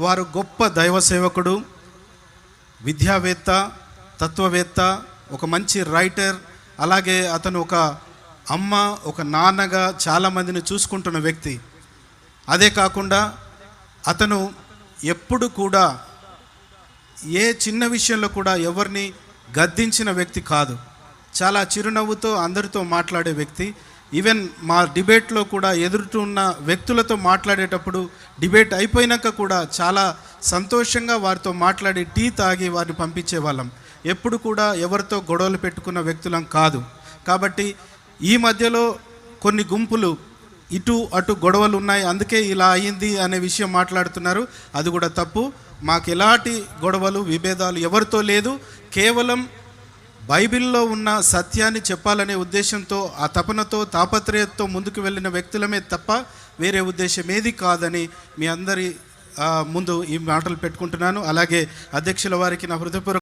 వారు గొప్ప దైవ సేవకుడు, విద్యావేత్త, తత్వవేత్త, ఒక మంచి రైటర్. అలాగే అతను ఒక అమ్మ, ఒక నాన్నగా చాలామందిని చూసుకుంటున్న వ్యక్తి. అదే కాకుండా అతను ఎప్పుడు కూడా ఏ చిన్న విషయంలో కూడా ఎవరిని గద్దించిన వ్యక్తి కాదు. చాలా చిరునవ్వుతో అందరితో మాట్లాడే వ్యక్తి. ఈవెన్ మా డిబేట్లో కూడా ఎదురుతున్న వ్యక్తులతో మాట్లాడేటప్పుడు డిబేట్ అయిపోయినాక కూడా చాలా సంతోషంగా వారితో మాట్లాడి టీ తాగి వారిని పంపించేవాళ్ళం. ఎప్పుడు కూడా ఎవరితో గొడవలు పెట్టుకున్న వ్యక్తులం కాదు. కాబట్టి ఈ మధ్యలో కొన్ని గుంపులు ఇటు అటు గొడవలు ఉన్నాయి, అందుకే ఇలా అయ్యింది అనే విషయం మాట్లాడుతున్నారు. అది కూడా తప్పు. మాకు ఎలాంటి గొడవలు విభేదాలు ఎవరితో లేదు. కేవలం బైబిల్లో ఉన్న సత్యాన్ని చెప్పాలనే ఉద్దేశంతో, ఆ తపనతో, తాపత్రయంతో ముందుకు వెళ్ళిన వ్యక్తులమే తప్ప వేరే ఉద్దేశం ఏది కాదని మీ అందరి ముందు ఈ మాటలు పెట్టుకుంటున్నాను. అలాగే అధ్యక్షుల వారికి నా హృదయపూర్వక